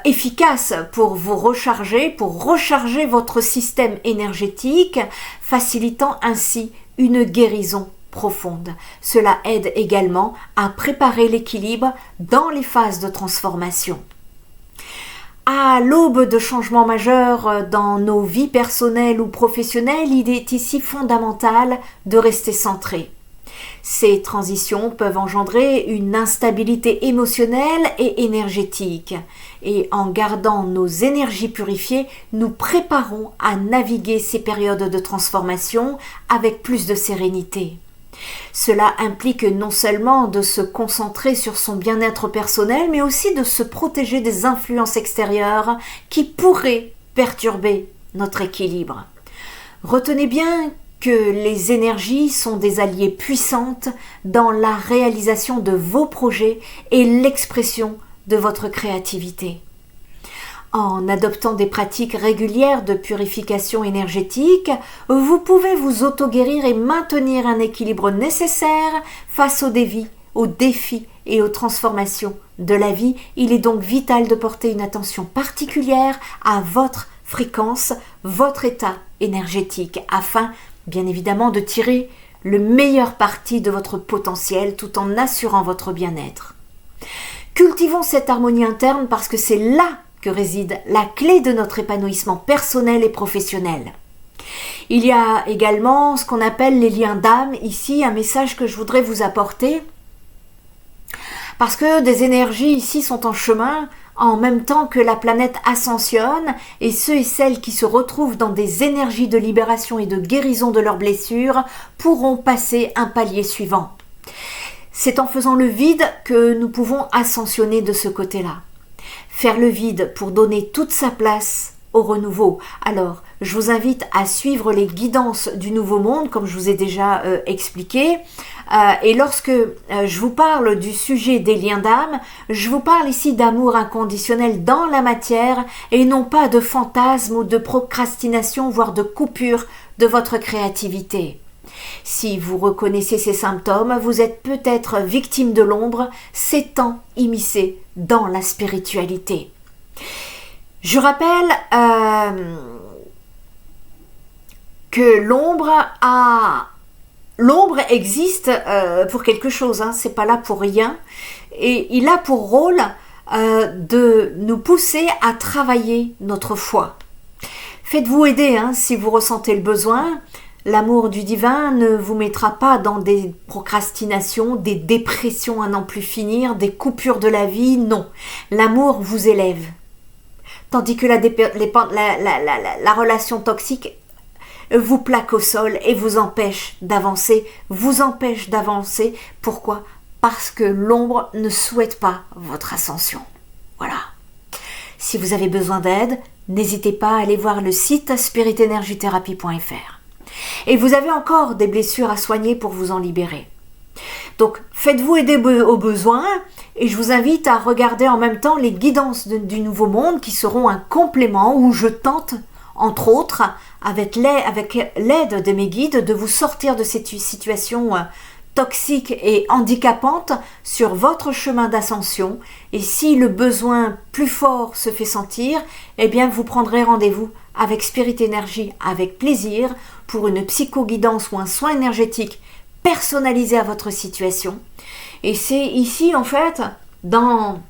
efficaces pour vous recharger, pour recharger votre système énergétique, facilitant ainsi une guérison profonde. Cela aide également à préparer l'équilibre dans les phases de transformation. À l'aube de changements majeurs dans nos vies personnelles ou professionnelles, il est ici fondamental de rester centré. Ces transitions peuvent engendrer une instabilité émotionnelle et énergétique. Et en gardant nos énergies purifiées, nous préparons à naviguer ces périodes de transformation avec plus de sérénité. Cela implique non seulement de se concentrer sur son bien-être personnel, mais aussi de se protéger des influences extérieures qui pourraient perturber notre équilibre. Retenez bien que les énergies sont des alliées puissantes dans la réalisation de vos projets et l'expression de votre créativité. En adoptant des pratiques régulières de purification énergétique, vous pouvez vous auto-guérir et maintenir un équilibre nécessaire face aux défis et aux transformations de la vie. Il est donc vital de porter une attention particulière à votre fréquence, votre état énergétique, afin bien évidemment de tirer le meilleur parti de votre potentiel tout en assurant votre bien-être. Cultivons cette harmonie interne parce que c'est là que réside la clé de notre épanouissement personnel et professionnel. Il y a également ce qu'on appelle les liens d'âme. Ici, un message que je voudrais vous apporter parce que des énergies ici sont en chemin en même temps que la planète ascensionne, et ceux et celles qui se retrouvent dans des énergies de libération et de guérison de leurs blessures pourront passer un palier suivant. C'est en faisant le vide que nous pouvons ascensionner de ce côté-là. Faire le vide pour donner toute sa place au renouveau. Alors, je vous invite à suivre les guidances du Nouveau Monde, comme je vous ai déjà expliqué. Et lorsque je vous parle du sujet des liens d'âme, je vous parle ici d'amour inconditionnel dans la matière et non pas de fantasmes ou de procrastination, voire de coupure de votre créativité. Si vous reconnaissez ces symptômes, vous êtes peut-être victime de l'ombre, s'étant immiscé dans la spiritualité. Je rappelle que l'ombre existe pour quelque chose, hein, c'est pas là pour rien, et il a pour rôle de nous pousser à travailler notre foi. Faites-vous aider si vous ressentez le besoin. L'amour du divin ne vous mettra pas dans des procrastinations, des dépressions à n'en plus finir, des coupures de la vie, non. L'amour vous élève. Tandis que la relation toxique vous plaque au sol et vous empêche d'avancer. Pourquoi ? Parce que l'ombre ne souhaite pas votre ascension. Voilà. Si vous avez besoin d'aide, n'hésitez pas à aller voir le site spiritenergithérapie.fr. Et vous avez encore des blessures à soigner pour vous en libérer. Donc, faites-vous aider au besoin et je vous invite à regarder en même temps les guidances du Nouveau Monde qui seront un complément où je tente, entre autres, avec l'aide de mes guides, de vous sortir de cette situation toxique et handicapante sur votre chemin d'ascension. Et si le besoin plus fort se fait sentir, eh bien vous prendrez rendez-vous avec Spirit Energy avec plaisir pour une psychoguidance ou un soin énergétique personnalisé à votre situation. Et c'est ici en fait dans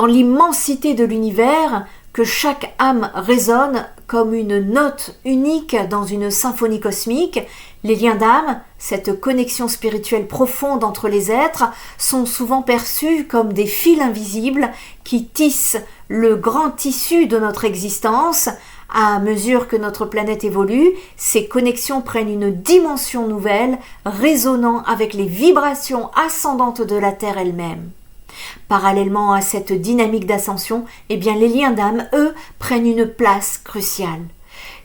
l'immensité de l'univers que chaque âme résonne comme une note unique dans une symphonie cosmique. Les liens d'âme, cette connexion spirituelle profonde entre les êtres, sont souvent perçus comme des fils invisibles qui tissent le grand tissu de notre existence. À mesure que notre planète évolue, ces connexions prennent une dimension nouvelle, résonnant avec les vibrations ascendantes de la Terre elle-même. Parallèlement à cette dynamique d'ascension, les liens d'âme, eux, prennent une place cruciale.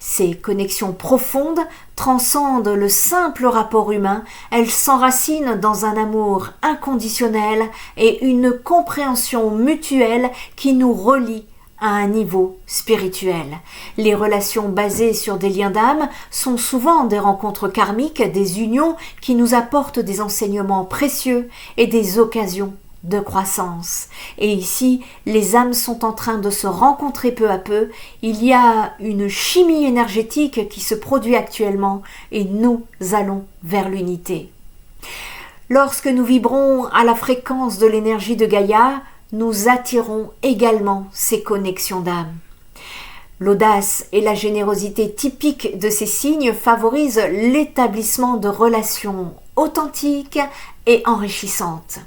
Ces connexions profondes transcendent le simple rapport humain, elles s'enracinent dans un amour inconditionnel et une compréhension mutuelle qui nous relie à un niveau spirituel. Les relations basées sur des liens d'âme sont souvent des rencontres karmiques, des unions qui nous apportent des enseignements précieux et des occasions de croissance. Et ici, les âmes sont en train de se rencontrer peu à peu. Il y a une chimie énergétique qui se produit actuellement et nous allons vers l'unité. Lorsque nous vibrons à la fréquence de l'énergie de Gaïa, nous attirons également ces connexions d'âme. L'audace et la générosité typiques de ces signes favorisent l'établissement de relations authentiques et enrichissantes.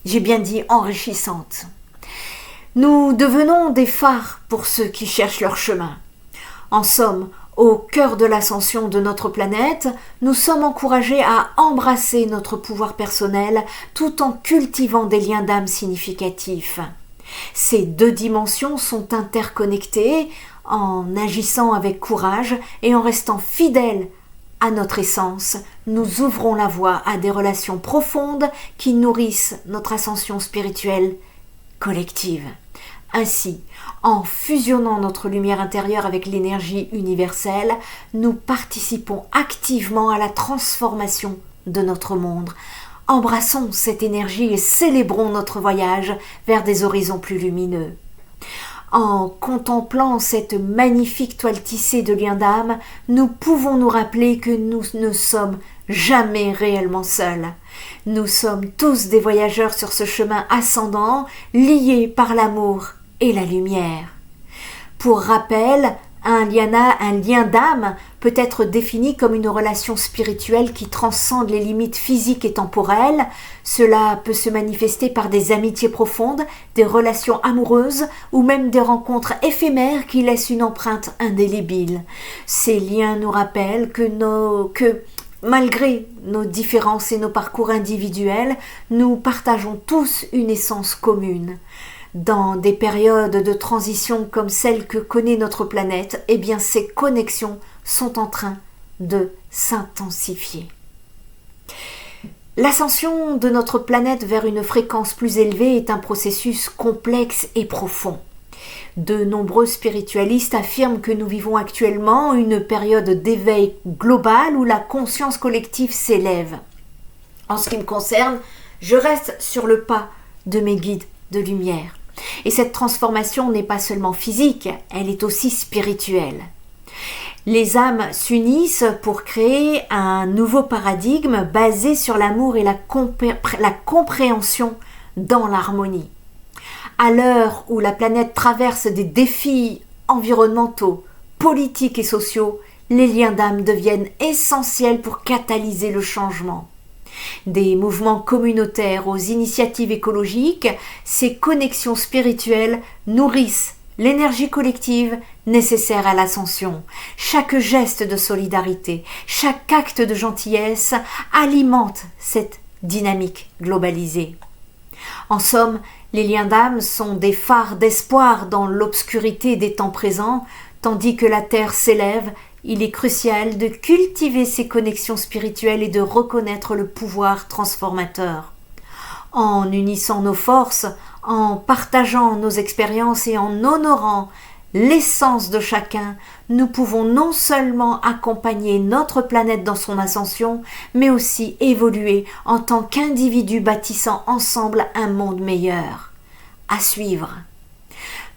J'ai bien dit enrichissantes. Nous devenons des phares pour ceux qui cherchent leur chemin. En somme, au cœur de l'ascension de notre planète, nous sommes encouragés à embrasser notre pouvoir personnel tout en cultivant des liens d'âme significatifs. Ces deux dimensions sont interconnectées en agissant avec courage et en restant fidèles à notre essence. Nous ouvrons la voie à des relations profondes qui nourrissent notre ascension spirituelle collective. Ainsi, en fusionnant notre lumière intérieure avec l'énergie universelle, nous participons activement à la transformation de notre monde. Embrassons cette énergie et célébrons notre voyage vers des horizons plus lumineux. En contemplant cette magnifique toile tissée de liens d'âme, nous pouvons nous rappeler que nous ne sommes jamais réellement seuls. Nous sommes tous des voyageurs sur ce chemin ascendant, liés par l'amour et la lumière. Pour rappel, un lien d'âme peut être défini comme une relation spirituelle qui transcende les limites physiques et temporelles. Cela peut se manifester par des amitiés profondes, des relations amoureuses ou même des rencontres éphémères qui laissent une empreinte indélébile. Ces liens nous rappellent que malgré nos différences et nos parcours individuels, nous partageons tous une essence commune. Dans des périodes de transition comme celle que connaît notre planète, eh bien ces connexions sont en train de s'intensifier. L'ascension de notre planète vers une fréquence plus élevée est un processus complexe et profond. De nombreux spiritualistes affirment que nous vivons actuellement une période d'éveil global où la conscience collective s'élève. En ce qui me concerne, je reste sur le pas de mes guides de lumière. Et cette transformation n'est pas seulement physique, elle est aussi spirituelle. Les âmes s'unissent pour créer un nouveau paradigme basé sur l'amour et la compréhension dans l'harmonie. À l'heure où la planète traverse des défis environnementaux, politiques et sociaux, les liens d'âme deviennent essentiels pour catalyser le changement. Des mouvements communautaires aux initiatives écologiques, ces connexions spirituelles nourrissent l'énergie collective nécessaire à l'ascension. Chaque geste de solidarité, chaque acte de gentillesse alimente cette dynamique globalisée. En somme, les liens d'âme sont des phares d'espoir dans l'obscurité des temps présents, tandis que la Terre s'élève. Il est crucial de cultiver ces connexions spirituelles et de reconnaître le pouvoir transformateur. En unissant nos forces, en partageant nos expériences et en honorant l'essence de chacun, nous pouvons non seulement accompagner notre planète dans son ascension, mais aussi évoluer en tant qu'individus bâtissant ensemble un monde meilleur. À suivre.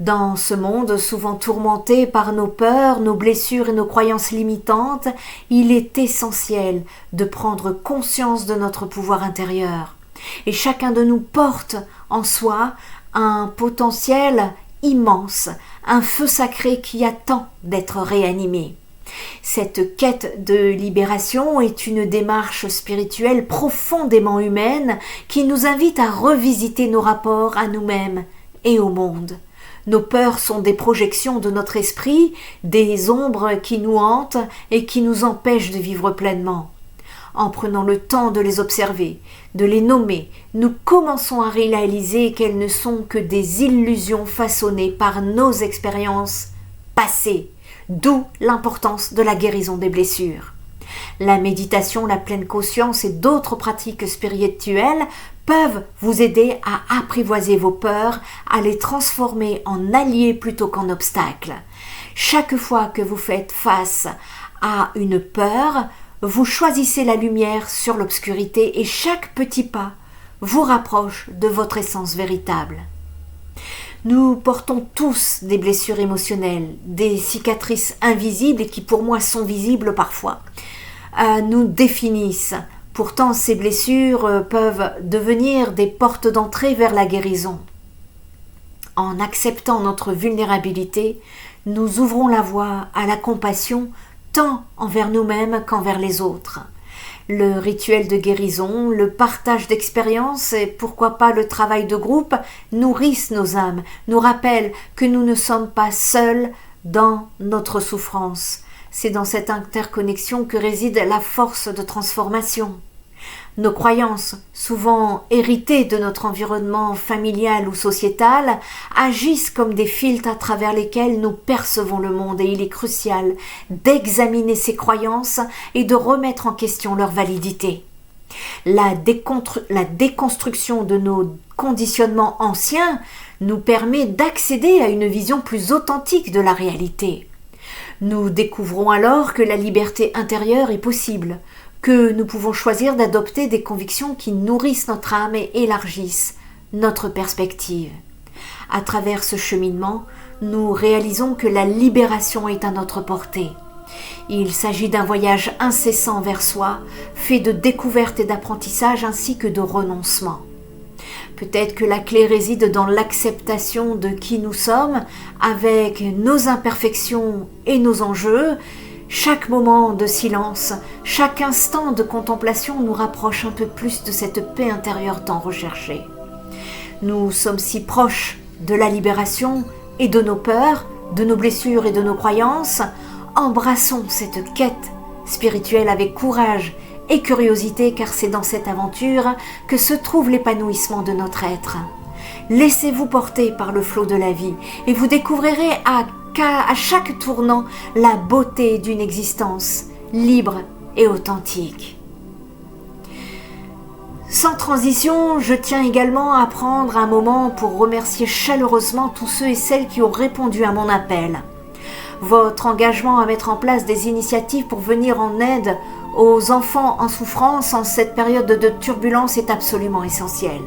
Dans ce monde souvent tourmenté par nos peurs, nos blessures et nos croyances limitantes, il est essentiel de prendre conscience de notre pouvoir intérieur. Et chacun de nous porte en soi un potentiel immense, un feu sacré qui attend d'être réanimé. Cette quête de libération est une démarche spirituelle profondément humaine qui nous invite à revisiter nos rapports à nous-mêmes et au monde. Nos peurs sont des projections de notre esprit, des ombres qui nous hantent et qui nous empêchent de vivre pleinement. En prenant le temps de les observer, de les nommer, nous commençons à réaliser qu'elles ne sont que des illusions façonnées par nos expériences passées, d'où l'importance de la guérison des blessures. La méditation, la pleine conscience et d'autres pratiques spirituelles peuvent vous aider à apprivoiser vos peurs, à les transformer en alliés plutôt qu'en obstacles. Chaque fois que vous faites face à une peur, vous choisissez la lumière sur l'obscurité et chaque petit pas vous rapproche de votre essence véritable. Nous portons tous des blessures émotionnelles, des cicatrices invisibles et qui pour moi sont visibles parfois, nous définissent. Pourtant, ces blessures peuvent devenir des portes d'entrée vers la guérison. En acceptant notre vulnérabilité, nous ouvrons la voie à la compassion tant envers nous-mêmes qu'envers les autres. Le rituel de guérison, le partage d'expériences et pourquoi pas le travail de groupe nourrissent nos âmes, nous rappellent que nous ne sommes pas seuls dans notre souffrance. C'est dans cette interconnexion que réside la force de transformation. Nos croyances, souvent héritées de notre environnement familial ou sociétal, agissent comme des filtres à travers lesquels nous percevons le monde et il est crucial d'examiner ces croyances et de remettre en question leur validité. La déconstruction de nos conditionnements anciens nous permet d'accéder à une vision plus authentique de la réalité. Nous découvrons alors que la liberté intérieure est possible, que nous pouvons choisir d'adopter des convictions qui nourrissent notre âme et élargissent notre perspective. À travers ce cheminement, nous réalisons que la libération est à notre portée. Il s'agit d'un voyage incessant vers soi, fait de découvertes et d'apprentissage ainsi que de renoncement. Peut-être que la clé réside dans l'acceptation de qui nous sommes, avec nos imperfections et nos enjeux. Chaque moment de silence, chaque instant de contemplation nous rapproche un peu plus de cette paix intérieure tant recherchée. Nous sommes si proches de la libération et de nos peurs, de nos blessures et de nos croyances. Embrassons cette quête spirituelle avec courage et curiosité car c'est dans cette aventure que se trouve l'épanouissement de notre être. Laissez-vous porter par le flot de la vie et vous découvrirez à chaque tournant la beauté d'une existence libre et authentique. Sans transition, je tiens également à prendre un moment pour remercier chaleureusement tous ceux et celles qui ont répondu à mon appel. Votre engagement à mettre en place des initiatives pour venir en aide aux enfants en souffrance en cette période de turbulence est absolument essentiel.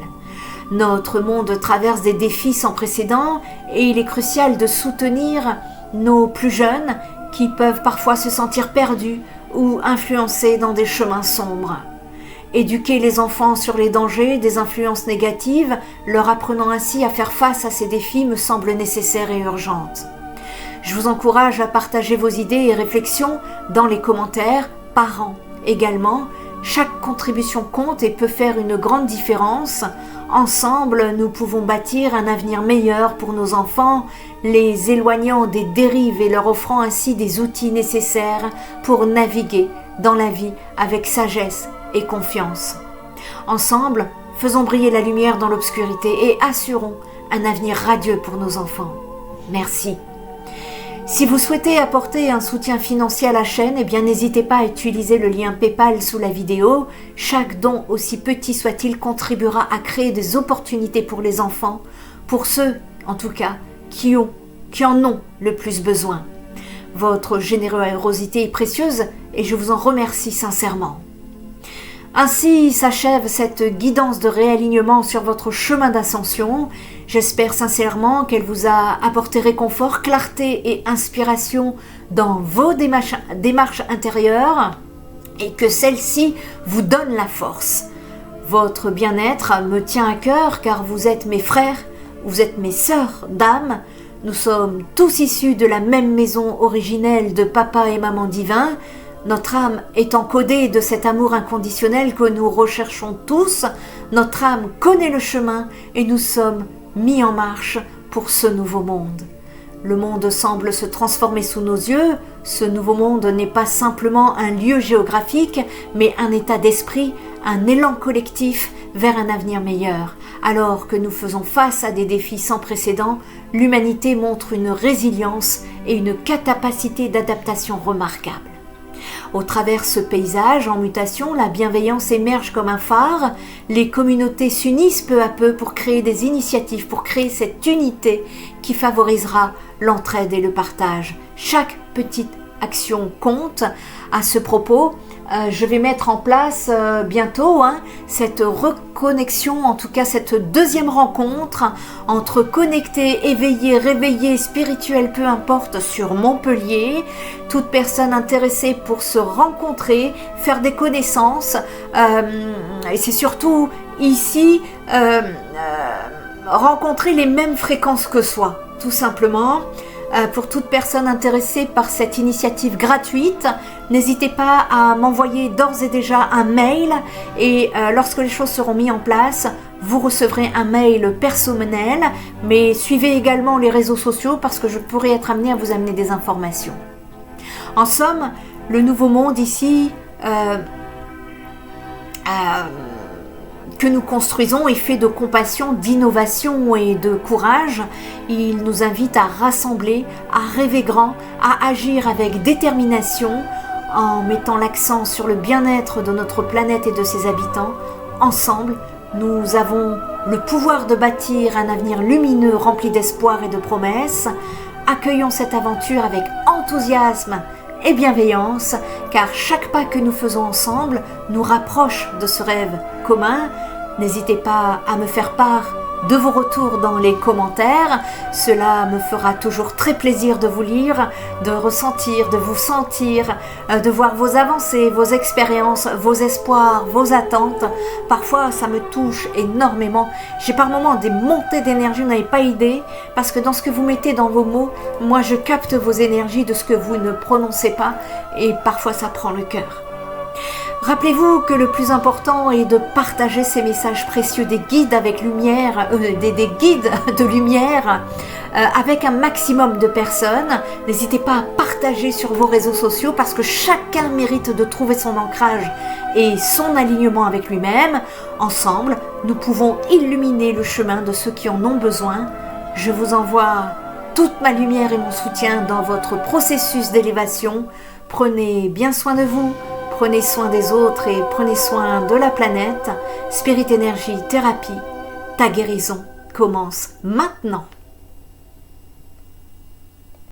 Notre monde traverse des défis sans précédent et il est crucial de soutenir nos plus jeunes qui peuvent parfois se sentir perdus ou influencés dans des chemins sombres. Éduquer les enfants sur les dangers des influences négatives, leur apprenant ainsi à faire face à ces défis me semble nécessaire et urgente. Je vous encourage à partager vos idées et réflexions dans les commentaires, parents également. Chaque contribution compte et peut faire une grande différence. Ensemble, nous pouvons bâtir un avenir meilleur pour nos enfants, les éloignant des dérives et leur offrant ainsi des outils nécessaires pour naviguer dans la vie avec sagesse et confiance. Ensemble, faisons briller la lumière dans l'obscurité et assurons un avenir radieux pour nos enfants. Merci. Si vous souhaitez apporter un soutien financier à la chaîne, eh bien n'hésitez pas à utiliser le lien PayPal sous la vidéo. Chaque don, aussi petit soit-il, contribuera à créer des opportunités pour les enfants, pour ceux, en tout cas, qui en ont le plus besoin. Votre générosité est précieuse et je vous en remercie sincèrement. Ainsi s'achève cette guidance de réalignement sur votre chemin d'ascension. J'espère sincèrement qu'elle vous a apporté réconfort, clarté et inspiration dans vos démarches intérieures et que celle-ci vous donne la force. Votre bien-être me tient à cœur car vous êtes mes frères, vous êtes mes sœurs d'âme. Nous sommes tous issus de la même maison originelle de papa et maman divins. Notre âme étant codée de cet amour inconditionnel que nous recherchons tous, notre âme connaît le chemin et nous sommes mis en marche pour ce nouveau monde. Le monde semble se transformer sous nos yeux. Ce nouveau monde n'est pas simplement un lieu géographique, mais un état d'esprit, un élan collectif vers un avenir meilleur. Alors que nous faisons face à des défis sans précédent, l'humanité montre une résilience et une capacité d'adaptation remarquables. Au travers ce paysage en mutation, la bienveillance émerge comme un phare. Les communautés s'unissent peu à peu pour créer des initiatives, pour créer cette unité qui favorisera l'entraide et le partage. Chaque petite action compte. À ce propos, je vais mettre en place bientôt cette reconnexion, en tout cas cette deuxième rencontre entre connectés, éveillés, réveillés, spirituels, peu importe, sur Montpellier. Toute personne intéressée pour se rencontrer, faire des connaissances, et c'est surtout ici rencontrer les mêmes fréquences que soi, tout simplement. Pour toute personne intéressée par cette initiative gratuite, n'hésitez pas à m'envoyer d'ores et déjà un mail et lorsque les choses seront mises en place, vous recevrez un mail personnel, mais suivez également les réseaux sociaux parce que je pourrais être amenée à vous amener des informations. En somme, le nouveau monde ici que nous construisons est fait de compassion, d'innovation et de courage. Il nous invite à rassembler, à rêver grand, à agir avec détermination en mettant l'accent sur le bien-être de notre planète et de ses habitants. Ensemble, nous avons le pouvoir de bâtir un avenir lumineux rempli d'espoir et de promesses. Accueillons cette aventure avec enthousiasme et bienveillance, car chaque pas que nous faisons ensemble nous rapproche de ce rêve commun. N'hésitez pas à me faire part de vos retours dans les commentaires. Cela me fera toujours très plaisir de vous lire, de ressentir, de vous sentir, de voir vos avancées, vos expériences, vos espoirs, vos attentes. Parfois, ça me touche énormément. J'ai par moments des montées d'énergie, vous n'avez pas idée, parce que dans ce que vous mettez dans vos mots, moi je capte vos énergies de ce que vous ne prononcez pas, et parfois ça prend le cœur. Rappelez-vous que le plus important est de partager ces messages précieux des guides avec lumière, des guides de lumière avec un maximum de personnes. N'hésitez pas à partager sur vos réseaux sociaux parce que chacun mérite de trouver son ancrage et son alignement avec lui-même. Ensemble, nous pouvons illuminer le chemin de ceux qui en ont besoin. Je vous envoie toute ma lumière et mon soutien dans votre processus d'élévation. Prenez bien soin de vous. Prenez soin des autres et prenez soin de la planète. Spirit Énergie Thérapie, ta guérison commence maintenant.